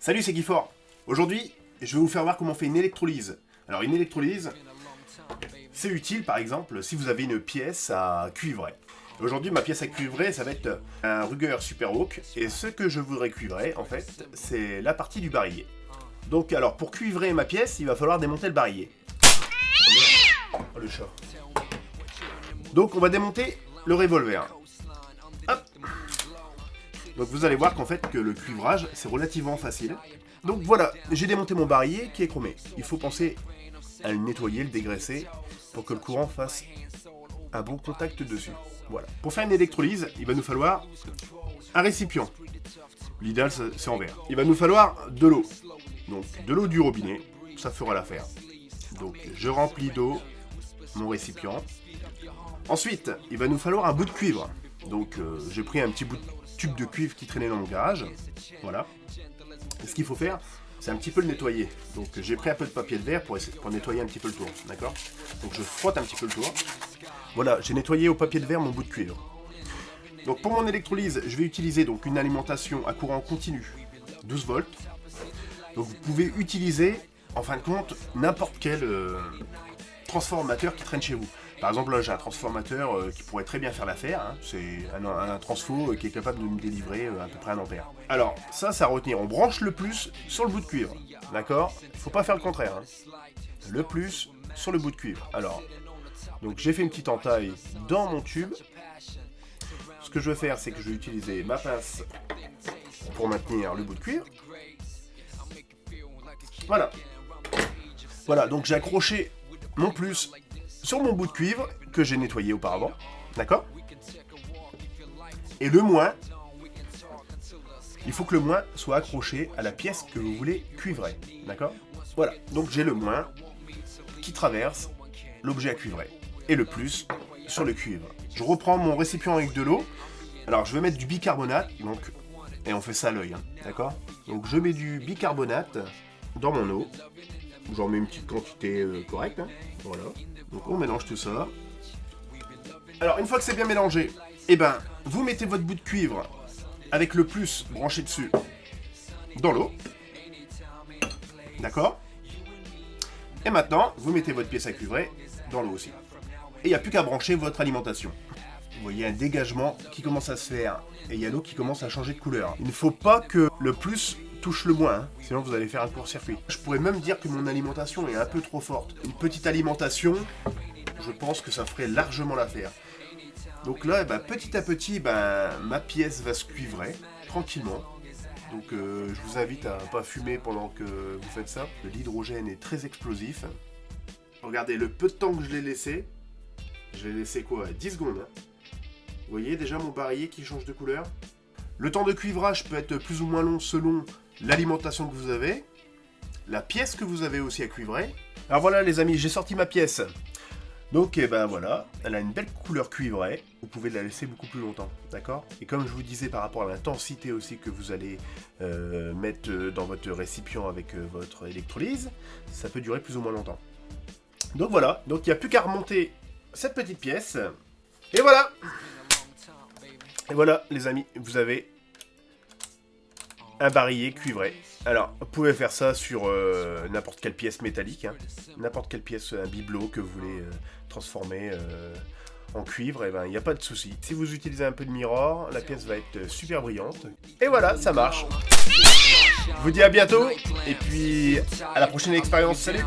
Salut, c'est Guifort. Aujourd'hui, je vais vous faire voir comment on fait une électrolyse. Alors une électrolyse, c'est utile par exemple si vous avez une pièce à cuivrer. Aujourd'hui, ma pièce à cuivrer, ça va être un Ruger Superhawk. Et ce que je voudrais cuivrer, en fait, c'est la partie du barillet. Donc alors, pour cuivrer ma pièce, il va falloir démonter le barillet. Oh, le chat. Donc on va démonter le revolver. Hop. Donc vous allez voir qu'en fait que le cuivrage c'est relativement facile. Donc voilà, j'ai démonté mon barillet qui est chromé. Il faut penser à le nettoyer, le dégraisser pour que le courant fasse un bon contact dessus. Voilà. Pour faire une électrolyse, il va nous falloir un récipient. L'idéal c'est en verre. Il va nous falloir de l'eau. Donc de l'eau du robinet, ça fera l'affaire. Donc je remplis d'eau mon récipient. Ensuite, il va nous falloir un bout de cuivre. Donc j'ai pris un petit bout de tube de cuivre qui traînait dans mon garage. Voilà. Et ce qu'il faut faire, c'est un petit peu le nettoyer. Donc j'ai pris un peu de papier de verre pour nettoyer un petit peu le tour. D'accord ? Donc je frotte un petit peu le tour. Voilà, j'ai nettoyé au papier de verre mon bout de cuivre. Donc pour mon électrolyse, je vais utiliser donc une alimentation à courant continu, 12 volts. Donc vous pouvez utiliser, en fin de compte, n'importe quel transformateur qui traîne chez vous. Par exemple, là j'ai un transformateur qui pourrait très bien faire l'affaire. Hein. C'est un transfo qui est capable de me délivrer à peu près 1 ampère. Alors, ça à retenir. On branche le plus sur le bout de cuivre. D'accord ? Il ne faut pas faire le contraire. Hein. Le plus sur le bout de cuivre. Alors, donc j'ai fait une petite entaille dans mon tube. Ce que je vais faire, c'est que je vais utiliser ma pince pour maintenir le bout de cuivre. Voilà. Voilà, donc j'ai accroché mon plus sur mon bout de cuivre que j'ai nettoyé auparavant, d'accord ? Et le moins, il faut que le moins soit accroché à la pièce que vous voulez cuivrer, d'accord ? Voilà, donc j'ai le moins qui traverse l'objet à cuivrer et le plus sur le cuivre. Je reprends mon récipient avec de l'eau. Alors je vais mettre du bicarbonate, donc, et on fait ça à l'œil, hein, d'accord ? Donc je mets du bicarbonate dans mon eau. J'en mets une petite quantité correcte, hein, voilà. Donc on mélange tout ça. Alors une fois que c'est bien mélangé, eh ben, vous mettez votre bout de cuivre avec le plus branché dessus dans l'eau. D'accord ? Et maintenant, vous mettez votre pièce à cuivrer dans l'eau aussi. Et il n'y a plus qu'à brancher votre alimentation. Vous voyez un dégagement qui commence à se faire. Et il y a l'eau qui commence à changer de couleur. Il ne faut pas que le plus touche le moins, hein, sinon vous allez faire un court-circuit. Je pourrais même dire que mon alimentation est un peu trop forte. Une petite alimentation, je pense que ça ferait largement l'affaire. Donc là, bah, petit à petit, bah, ma pièce va se cuivrer, tranquillement. Donc je vous invite à ne pas fumer pendant que vous faites ça. L'hydrogène est très explosif. Regardez le peu de temps que je l'ai laissé. Je l'ai laissé quoi ? 10 secondes. Hein. Vous voyez déjà mon barillet qui change de couleur ? Le temps de cuivrage peut être plus ou moins long selon l'alimentation que vous avez, la pièce que vous avez aussi à cuivrer. Alors voilà les amis, j'ai sorti ma pièce. Donc ben voilà, elle a une belle couleur cuivrée. Vous pouvez la laisser beaucoup plus longtemps, d'accord ? Et comme je vous disais par rapport à l'intensité aussi que vous allez mettre dans votre récipient avec votre électrolyse, ça peut durer plus ou moins longtemps. Donc voilà, donc il n'y a plus qu'à remonter cette petite pièce. Et voilà ! Et voilà les amis, vous avez un barillet cuivré. Alors, vous pouvez faire ça sur n'importe quelle pièce métallique, hein, n'importe quelle pièce, un bibelot que vous voulez transformer en cuivre, et ben il n'y a pas de souci. Si vous utilisez un peu de mirror, la pièce va être super brillante. Et voilà, ça marche. Je vous dis à bientôt, et puis à la prochaine expérience. Salut!